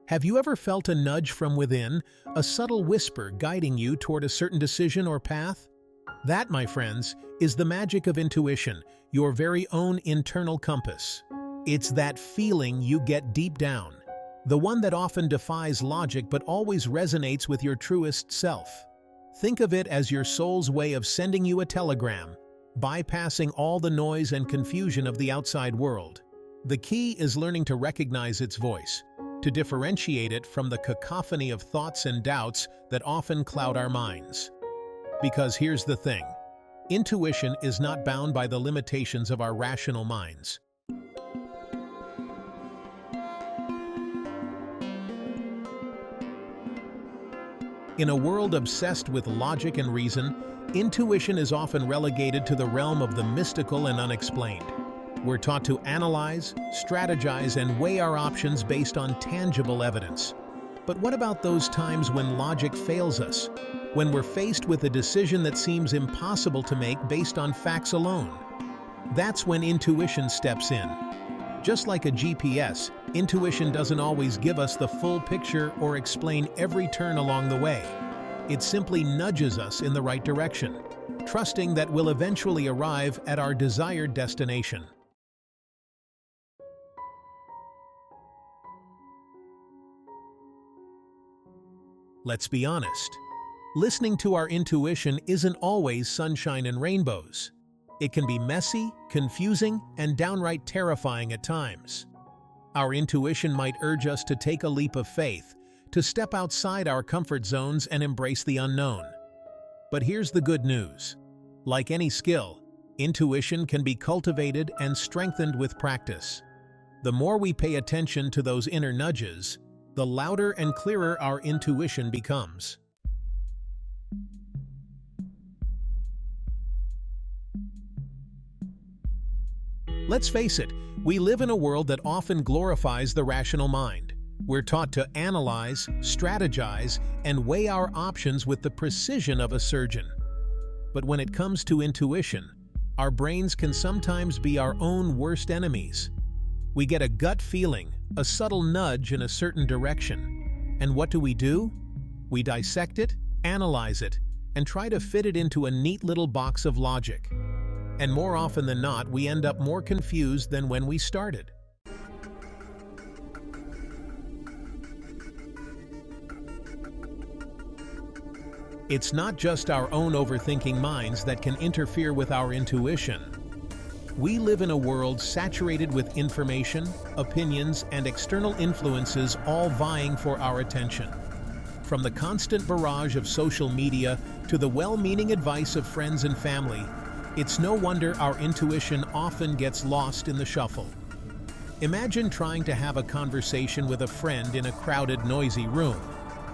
Have you ever felt a nudge from within, a subtle whisper guiding you toward a certain decision or path? That, my friends, is the magic of intuition, your very own internal compass. It's that feeling you get deep down, the one that often defies logic but always resonates with your truest self. Think of it as your soul's way of sending you a telegram, bypassing all the noise and confusion of the outside world. The key is learning to recognize its voice, to differentiate it from the cacophony of thoughts and doubts that often cloud our minds. Because here's the thing, intuition is not bound by the limitations of our rational minds. In a world obsessed with logic and reason, intuition is often relegated to the realm of the mystical and unexplained. We're taught to analyze, strategize, and weigh our options based on tangible evidence. But what about those times when logic fails us? When we're faced with a decision that seems impossible to make based on facts alone? That's when intuition steps in. Just like a GPS, intuition doesn't always give us the full picture or explain every turn along the way. It simply nudges us in the right direction, trusting that we'll eventually arrive at our desired destination. Let's be honest. Listening to our intuition isn't always sunshine and rainbows. It can be messy, confusing, and downright terrifying at times. Our intuition might urge us to take a leap of faith, to step outside our comfort zones and embrace the unknown. But here's the good news. Like any skill, intuition can be cultivated and strengthened with practice. The more we pay attention to those inner nudges, the louder and clearer our intuition becomes. Let's face it, we live in a world that often glorifies the rational mind. We're taught to analyze, strategize, and weigh our options with the precision of a surgeon. But when it comes to intuition, our brains can sometimes be our own worst enemies. We get a gut feeling, a subtle nudge in a certain direction. And what do? We dissect it, analyze it, and try to fit it into a neat little box of logic. And more often than not, we end up more confused than when we started. It's not just our own overthinking minds that can interfere with our intuition. We live in a world saturated with information, opinions, and external influences all vying for our attention. From the constant barrage of social media to the well-meaning advice of friends and family, it's no wonder our intuition often gets lost in the shuffle. Imagine trying to have a conversation with a friend in a crowded, noisy room.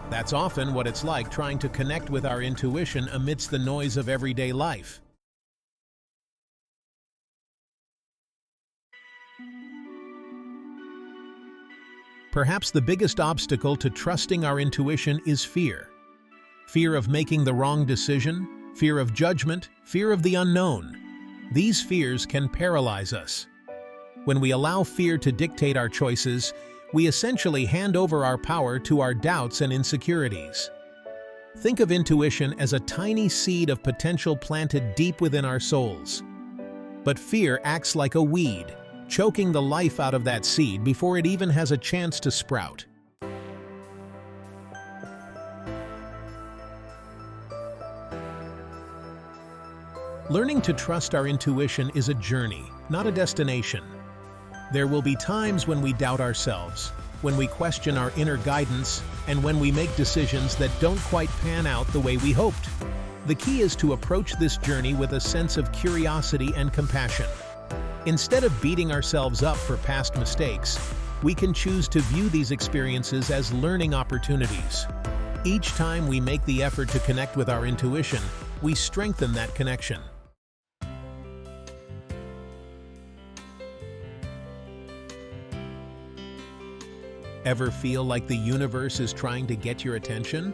That's often what it's like trying to connect with our intuition amidst the noise of everyday life. Perhaps the biggest obstacle to trusting our intuition is fear. Fear of making the wrong decision, fear of judgment, fear of the unknown. These fears can paralyze us. When we allow fear to dictate our choices, we essentially hand over our power to our doubts and insecurities. Think of intuition as a tiny seed of potential planted deep within our souls. But fear acts like a weed, choking the life out of that seed before it even has a chance to sprout. Learning to trust our intuition is a journey, not a destination. There will be times when we doubt ourselves, when we question our inner guidance, and when we make decisions that don't quite pan out the way we hoped. The key is to approach this journey with a sense of curiosity and compassion. Instead of beating ourselves up for past mistakes, we can choose to view these experiences as learning opportunities. Each time we make the effort to connect with our intuition, we strengthen that connection. Ever feel like the universe is trying to get your attention?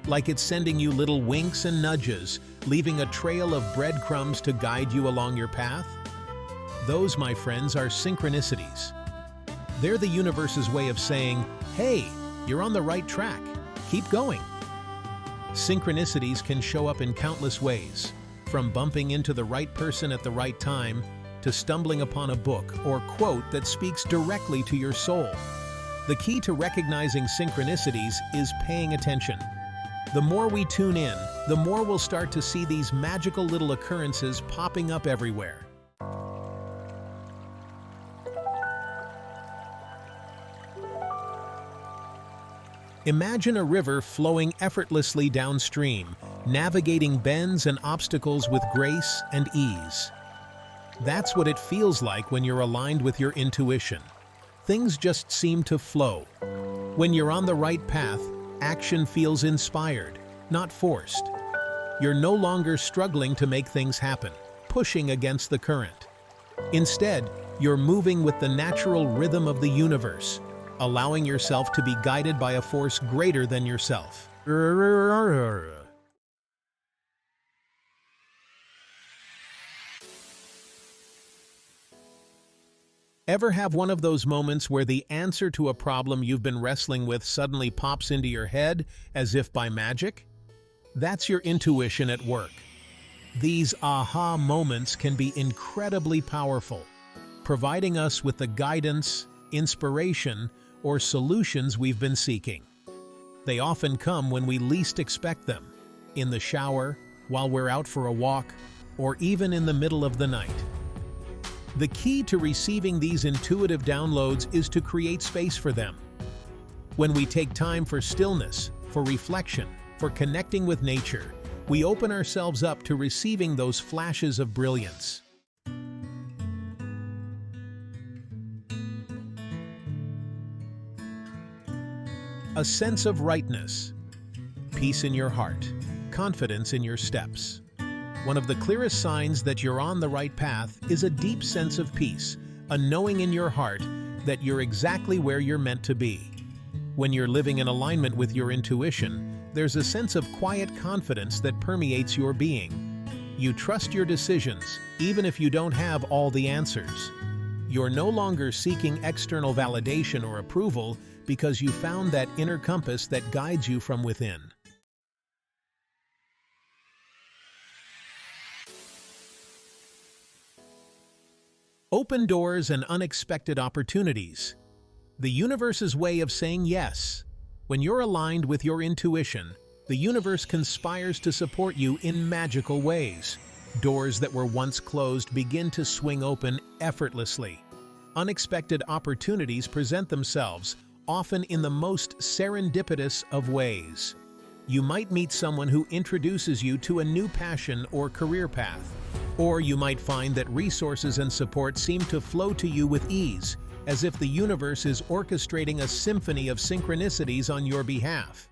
Like it's sending you little winks and nudges, leaving a trail of breadcrumbs to guide you along your path? Those, my friends, are synchronicities. They're the universe's way of saying, "Hey, You're on the right track. Keep going. Synchronicities can show up in countless ways, from bumping into the right person at the right time to stumbling upon a book or quote that speaks directly to your soul. The key to recognizing synchronicities is paying attention. The more we tune in, the more we'll start to see these magical little occurrences popping up everywhere. Imagine a river flowing effortlessly downstream, navigating bends and obstacles with grace and ease. That's what it feels like when you're aligned with your intuition. Things just seem to flow. When you're on the right path, action feels inspired, not forced. You're no longer struggling to make things happen, pushing against the current. Instead, you're moving with the natural rhythm of the universe, allowing yourself to be guided by a force greater than yourself. Ever have one of those moments where the answer to a problem you've been wrestling with suddenly pops into your head as if by magic? That's your intuition at work. These aha moments can be incredibly powerful, providing us with the guidance, inspiration, or solutions we've been seeking. They often come when we least expect them, in the shower, while we're out for a walk, or even in the middle of the night. The key to receiving these intuitive downloads is to create space for them. When we take time for stillness, for reflection, for connecting with nature, we open ourselves up to receiving those flashes of brilliance. A sense of rightness, peace in your heart, confidence in your steps. One of the clearest signs that you're on the right path is a deep sense of peace, a knowing in your heart that you're exactly where you're meant to be. When you're living in alignment with your intuition, there's a sense of quiet confidence that permeates your being. You trust your decisions, even if you don't have all the answers. You're no longer seeking external validation or approval because you found that inner compass that guides you from within. Open doors and unexpected opportunities. The universe's way of saying yes. When you're aligned with your intuition, the universe conspires to support you in magical ways. Doors that were once closed begin to swing open effortlessly. Unexpected opportunities present themselves, often in the most serendipitous of ways. You might meet someone who introduces you to a new passion or career path. Or you might find that resources and support seem to flow to you with ease, as if the universe is orchestrating a symphony of synchronicities on your behalf.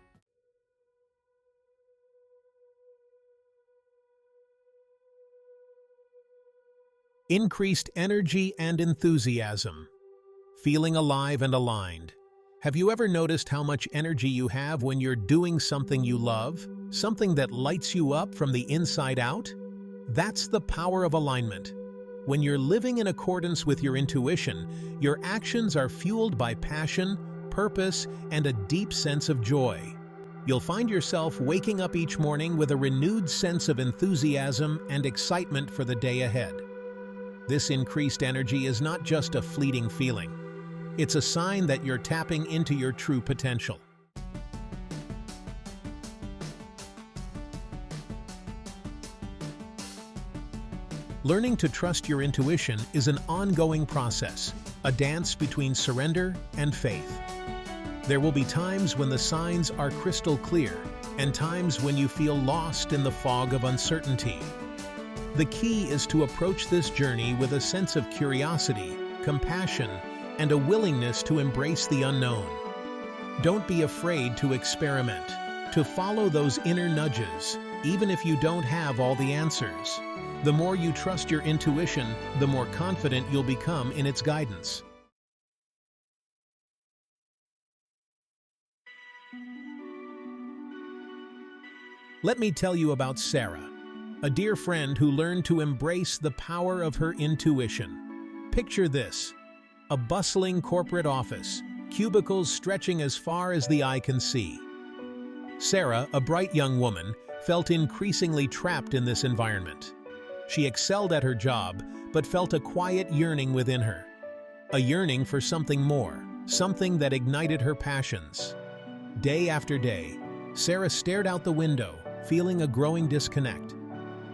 Increased energy and enthusiasm. Feeling alive and aligned. Have you ever noticed how much energy you have when you're doing something you love? Something that lights you up from the inside out? That's the power of alignment. When you're living in accordance with your intuition, your actions are fueled by passion, purpose, and a deep sense of joy. You'll find yourself waking up each morning with a renewed sense of enthusiasm and excitement for the day ahead. This increased energy is not just a fleeting feeling. It's a sign that you're tapping into your true potential. Learning to trust your intuition is an ongoing process, a dance between surrender and faith. There will be times when the signs are crystal clear, and times when you feel lost in the fog of uncertainty. The key is to approach this journey with a sense of curiosity, compassion, and a willingness to embrace the unknown. Don't be afraid to experiment, to follow those inner nudges, even if you don't have all the answers. The more you trust your intuition, the more confident you'll become in its guidance. Let me tell you about Sarah, a dear friend who learned to embrace the power of her intuition. Picture this: a bustling corporate office, cubicles stretching as far as the eye can see. Sarah, a bright young woman, felt increasingly trapped in this environment. She excelled at her job, but felt a quiet yearning within her. A yearning for something more, something that ignited her passions. Day after day, Sarah stared out the window, feeling a growing disconnect.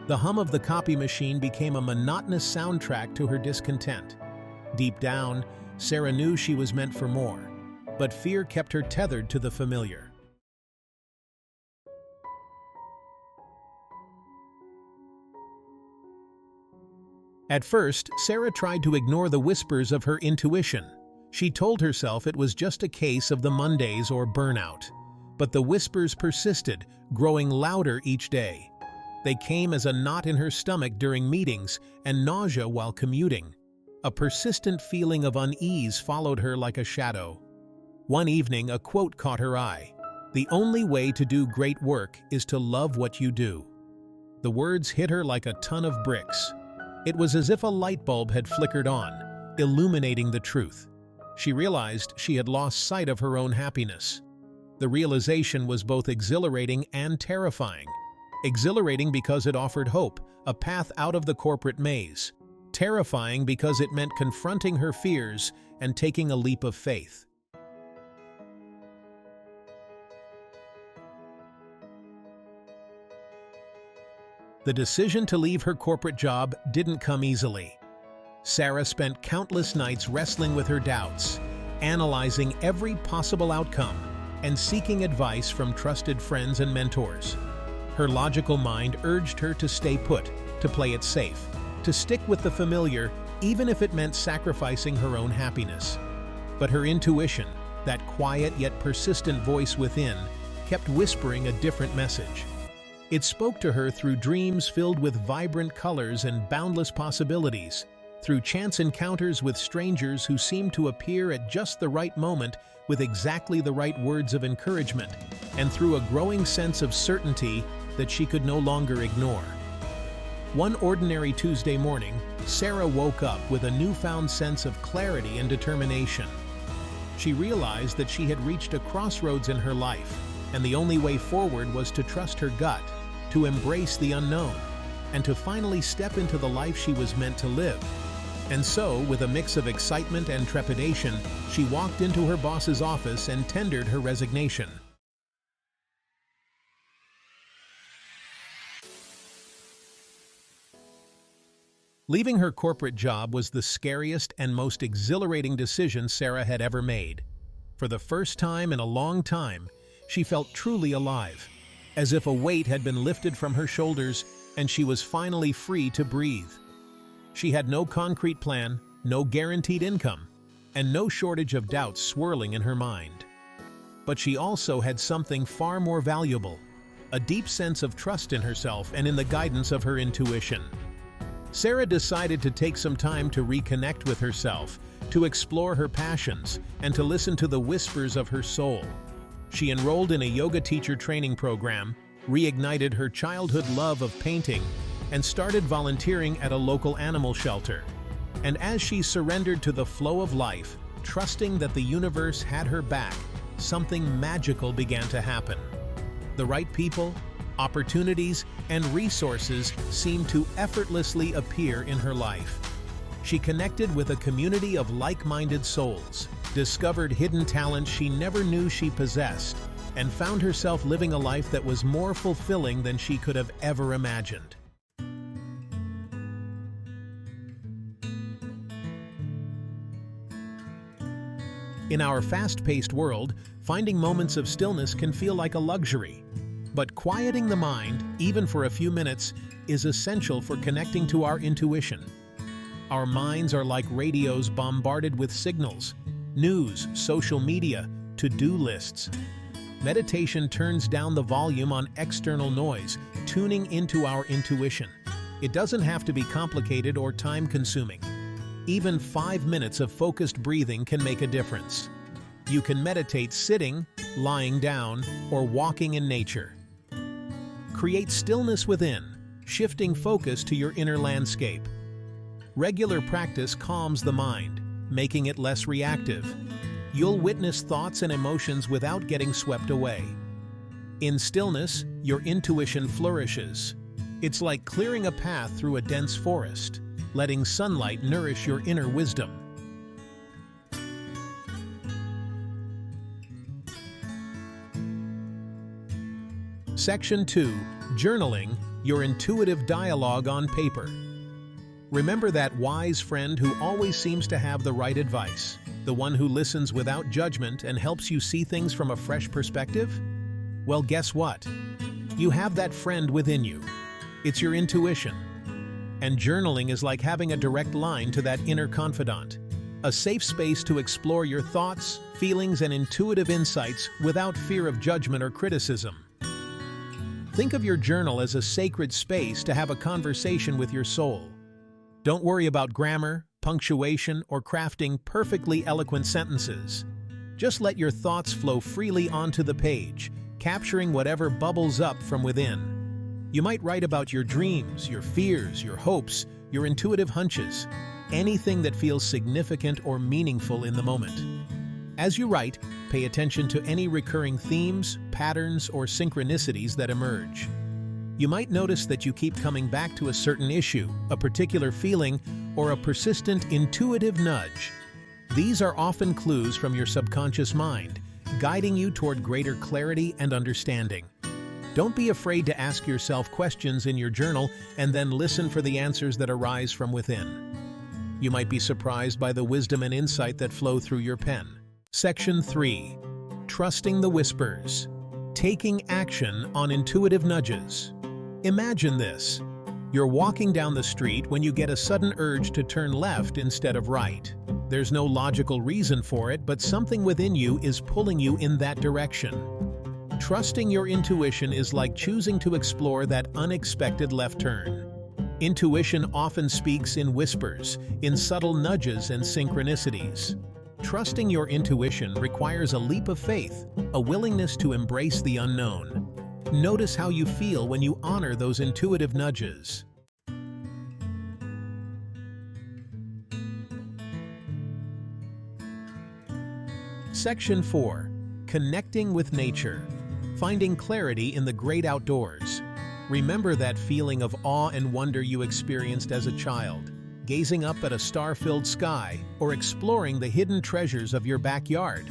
The hum of the copy machine became a monotonous soundtrack to her discontent. Deep down, Sarah knew she was meant for more, but fear kept her tethered to the familiar. At first, Sarah tried to ignore the whispers of her intuition. She told herself it was just a case of the Mondays or burnout. But the whispers persisted, growing louder each day. They came as a knot in her stomach during meetings and nausea while commuting. A persistent feeling of unease followed her like a shadow. One evening, a quote caught her eye. "The only way to do great work is to love what you do." The words hit her like a ton of bricks. It was as if a light bulb had flickered on, illuminating the truth. She realized she had lost sight of her own happiness. The realization was both exhilarating and terrifying. Exhilarating because it offered hope, a path out of the corporate maze. Terrifying because it meant confronting her fears and taking a leap of faith. The decision to leave her corporate job didn't come easily. Sarah spent countless nights wrestling with her doubts, analyzing every possible outcome, and seeking advice from trusted friends and mentors. Her logical mind urged her to stay put, to play it safe, to stick with the familiar, even if it meant sacrificing her own happiness. But her intuition, that quiet yet persistent voice within, kept whispering a different message. It spoke to her through dreams filled with vibrant colors and boundless possibilities, through chance encounters with strangers who seemed to appear at just the right moment with exactly the right words of encouragement, and through a growing sense of certainty that she could no longer ignore. One ordinary Tuesday morning, Sarah woke up with a newfound sense of clarity and determination. She realized that she had reached a crossroads in her life, and the only way forward was to trust her gut, to embrace the unknown, and to finally step into the life she was meant to live. And so, with a mix of excitement and trepidation, she walked into her boss's office and tendered her resignation. Leaving her corporate job was the scariest and most exhilarating decision Sarah had ever made. For the first time in a long time, she felt truly alive, as if a weight had been lifted from her shoulders and she was finally free to breathe. She had no concrete plan, no guaranteed income, and no shortage of doubts swirling in her mind. But she also had something far more valuable, a deep sense of trust in herself and in the guidance of her intuition. Sarah decided to take some time to reconnect with herself, to explore her passions, and to listen to the whispers of her soul. She enrolled in a yoga teacher training program, reignited her childhood love of painting, and started volunteering at a local animal shelter. And as she surrendered to the flow of life, trusting that the universe had her back, something magical began to happen. The right people, opportunities, and resources seemed to effortlessly appear in her life. She connected with a community of like-minded souls, discovered hidden talents she never knew she possessed, and found herself living a life that was more fulfilling than she could have ever imagined. In our fast-paced world, finding moments of stillness can feel like a luxury. But quieting the mind, even for a few minutes, is essential for connecting to our intuition. Our minds are like radios bombarded with signals, news, social media, to-do lists. Meditation turns down the volume on external noise, tuning into our intuition. It doesn't have to be complicated or time-consuming. Even 5 minutes of focused breathing can make a difference. You can meditate sitting, lying down, or walking in nature. Create stillness within, shifting focus to your inner landscape. Regular practice calms the mind, making it less reactive. you'll witness thoughts and emotions without getting swept away. In stillness, your intuition flourishes. It's like clearing a path through a dense forest, letting sunlight nourish your inner wisdom. Section 2. Journaling, your intuitive dialogue on paper. Remember that wise friend who always seems to have the right advice, the one who listens without judgment and helps you see things from a fresh perspective? Well, guess what? You have that friend within you. It's your intuition. And journaling is like having a direct line to that inner confidant, a safe space to explore your thoughts, feelings, and intuitive insights without fear of judgment or criticism. Think of your journal as a sacred space to have a conversation with your soul. Don't worry about grammar, punctuation, or crafting perfectly eloquent sentences. Just let your thoughts flow freely onto the page, capturing whatever bubbles up from within. You might write about your dreams, your fears, your hopes, your intuitive hunches, anything that feels significant or meaningful in the moment. As you write, pay attention to any recurring themes, patterns, or synchronicities that emerge. You might notice that you keep coming back to a certain issue, a particular feeling, or a persistent intuitive nudge. These are often clues from your subconscious mind, guiding you toward greater clarity and understanding. Don't be afraid to ask yourself questions in your journal and then listen for the answers that arise from within. You might be surprised by the wisdom and insight that flow through your pen. Section 3. Trusting the whispers. Taking action on intuitive nudges. Imagine this. You're walking down the street when you get a sudden urge to turn left instead of right. There's no logical reason for it, but something within you is pulling you in that direction. Trusting your intuition is like choosing to explore that unexpected left turn. Intuition often speaks in whispers, in subtle nudges and synchronicities. Trusting your intuition requires a leap of faith, a willingness to embrace the unknown. Notice how you feel when you honor those intuitive nudges. Section 4. Connecting with nature. Finding clarity in the great outdoors. Remember that feeling of awe and wonder you experienced as a child, gazing up at a star-filled sky or exploring the hidden treasures of your backyard.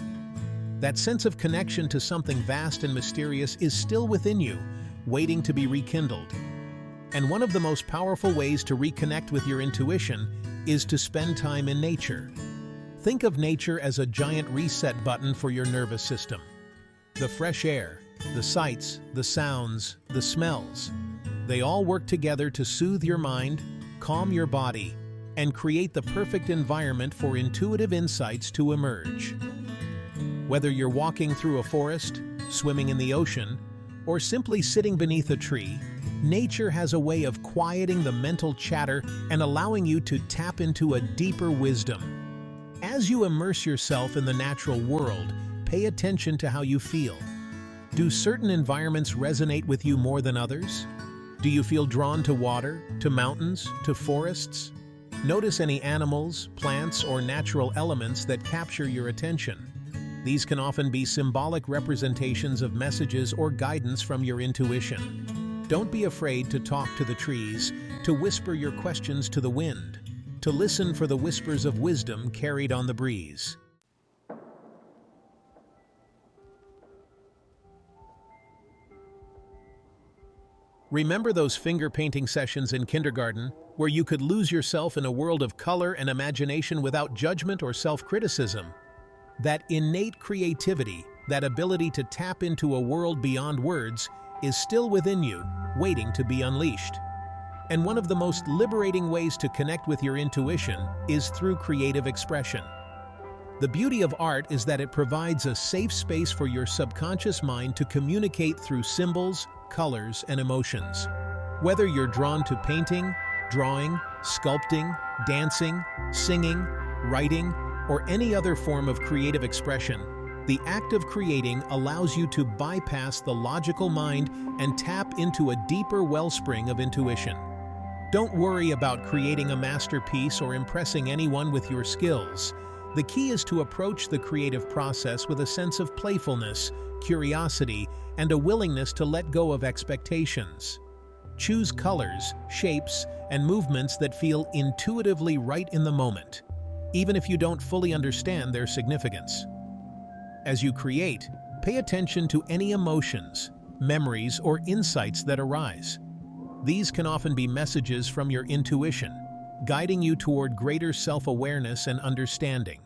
That sense of connection to something vast and mysterious is still within you, waiting to be rekindled. And one of the most powerful ways to reconnect with your intuition is to spend time in nature. Think of nature as a giant reset button for your nervous system. The fresh air, the sights, the sounds, the smells, they all work together to soothe your mind, calm your body, and create the perfect environment for intuitive insights to emerge. Whether you're walking through a forest, swimming in the ocean, or simply sitting beneath a tree, nature has a way of quieting the mental chatter and allowing you to tap into a deeper wisdom. As you immerse yourself in the natural world, pay attention to how you feel. Do certain environments resonate with you more than others? Do you feel drawn to water, to mountains, to forests? Notice any animals, plants, or natural elements that capture your attention. These can often be symbolic representations of messages or guidance from your intuition. Don't be afraid to talk to the trees, to whisper your questions to the wind, to listen for the whispers of wisdom carried on the breeze. Remember those finger painting sessions in kindergarten where you could lose yourself in a world of color and imagination without judgment or self-criticism? That innate creativity, that ability to tap into a world beyond words, is still within you, waiting to be unleashed. And one of the most liberating ways to connect with your intuition is through creative expression. The beauty of art is that it provides a safe space for your subconscious mind to communicate through symbols, colors, and emotions. Whether you're drawn to painting, drawing, sculpting, dancing, singing, writing, or any other form of creative expression, the act of creating allows you to bypass the logical mind and tap into a deeper wellspring of intuition. Don't worry about creating a masterpiece or impressing anyone with your skills. The key is to approach the creative process with a sense of playfulness, curiosity, and a willingness to let go of expectations. Choose colors, shapes, and movements that feel intuitively right in the moment, even if you don't fully understand their significance. As you create, pay attention to any emotions, memories, or insights that arise. These can often be messages from your intuition, guiding you toward greater self-awareness and understanding.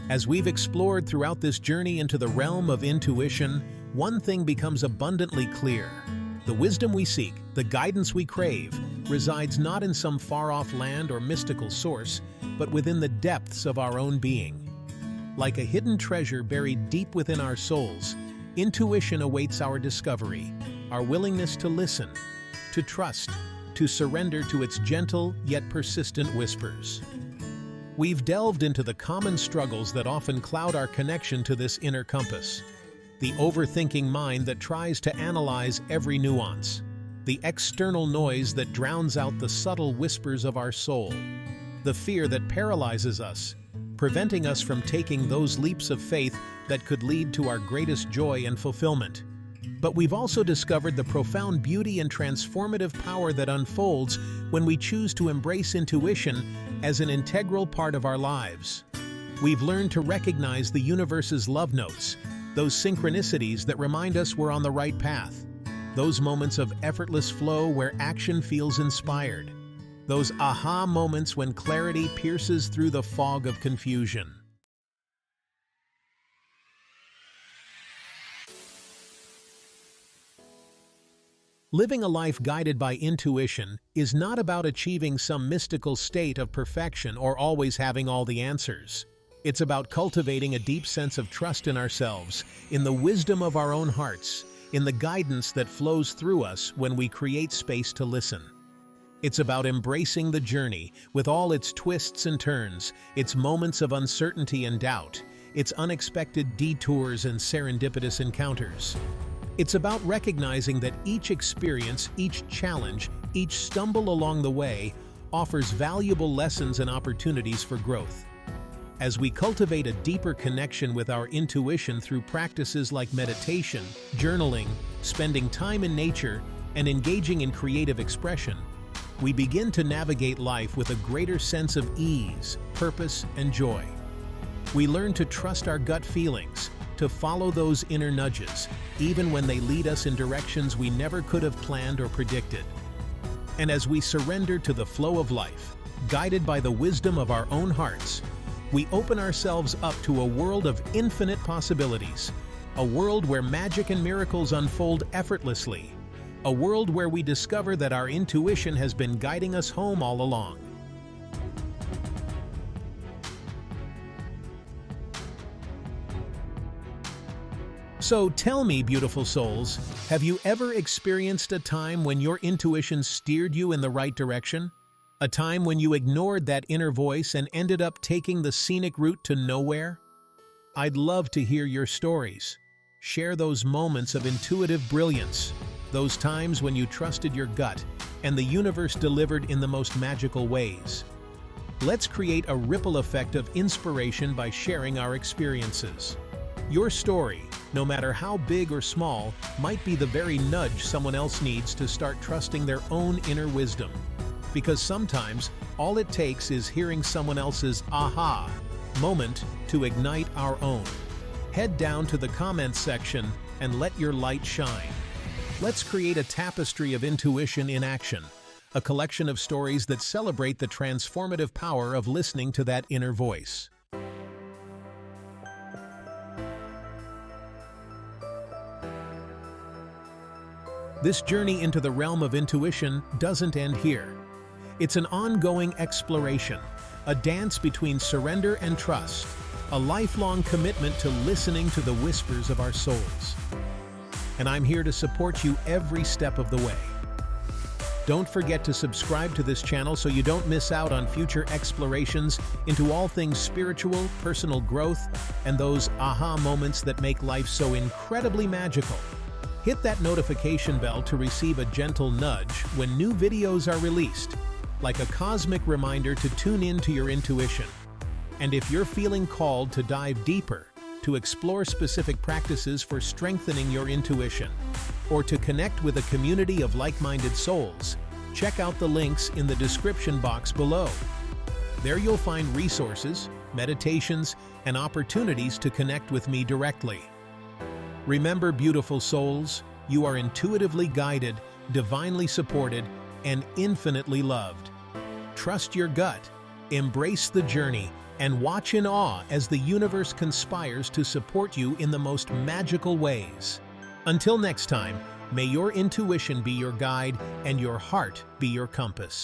As we've explored throughout this journey into the realm of intuition, one thing becomes abundantly clear. The wisdom we seek, the guidance we crave, resides not in some far-off land or mystical source, but within the depths of our own being. Like a hidden treasure buried deep within our souls, intuition awaits our discovery, our willingness to listen, to trust, to surrender to its gentle yet persistent whispers. We've delved into the common struggles that often cloud our connection to this inner compass. The overthinking mind that tries to analyze every nuance. The external noise that drowns out the subtle whispers of our soul. The fear that paralyzes us, preventing us from taking those leaps of faith that could lead to our greatest joy and fulfillment. But we've also discovered the profound beauty and transformative power that unfolds when we choose to embrace intuition as an integral part of our lives. We've learned to recognize the universe's love notes, those synchronicities that remind us we're on the right path, those moments of effortless flow where action feels inspired, those aha moments when clarity pierces through the fog of confusion. Living a life guided by intuition is not about achieving some mystical state of perfection or always having all the answers. It's about cultivating a deep sense of trust in ourselves, in the wisdom of our own hearts, in the guidance that flows through us when we create space to listen. It's about embracing the journey with all its twists and turns, its moments of uncertainty and doubt, its unexpected detours and serendipitous encounters. It's about recognizing that each experience, each challenge, each stumble along the way offers valuable lessons and opportunities for growth. As we cultivate a deeper connection with our intuition through practices like meditation, journaling, spending time in nature, and engaging in creative expression, we begin to navigate life with a greater sense of ease, purpose, and joy. We learn to trust our gut feelings, to follow those inner nudges, even when they lead us in directions we never could have planned or predicted. And as we surrender to the flow of life, guided by the wisdom of our own hearts, we open ourselves up to a world of infinite possibilities, a world where magic and miracles unfold effortlessly, a world where we discover that our intuition has been guiding us home all along. So tell me, beautiful souls, have you ever experienced a time when your intuition steered you in the right direction? A time when you ignored that inner voice and ended up taking the scenic route to nowhere? I'd love to hear your stories. Share those moments of intuitive brilliance, those times when you trusted your gut and the universe delivered in the most magical ways. Let's create a ripple effect of inspiration by sharing our experiences. Your story, no matter how big or small, might be the very nudge someone else needs to start trusting their own inner wisdom. Because sometimes, all it takes is hearing someone else's aha moment to ignite our own. Head down to the comments section and let your light shine. Let's create a tapestry of intuition in action, a collection of stories that celebrate the transformative power of listening to that inner voice. This journey into the realm of intuition doesn't end here. It's an ongoing exploration, a dance between surrender and trust, a lifelong commitment to listening to the whispers of our souls. And I'm here to support you every step of the way. Don't forget to subscribe to this channel so you don't miss out on future explorations into all things spiritual, personal growth, and those aha moments that make life so incredibly magical. Hit that notification bell to receive a gentle nudge when new videos are released, like a cosmic reminder to tune in to your intuition. And if you're feeling called to dive deeper, to explore specific practices for strengthening your intuition, or to connect with a community of like-minded souls, check out the links in the description box below. There you'll find resources, meditations, and opportunities to connect with me directly. Remember, beautiful souls, you are intuitively guided, divinely supported, and infinitely loved. Trust your gut, embrace the journey, and watch in awe as the universe conspires to support you in the most magical ways. Until next time, may your intuition be your guide and your heart be your compass.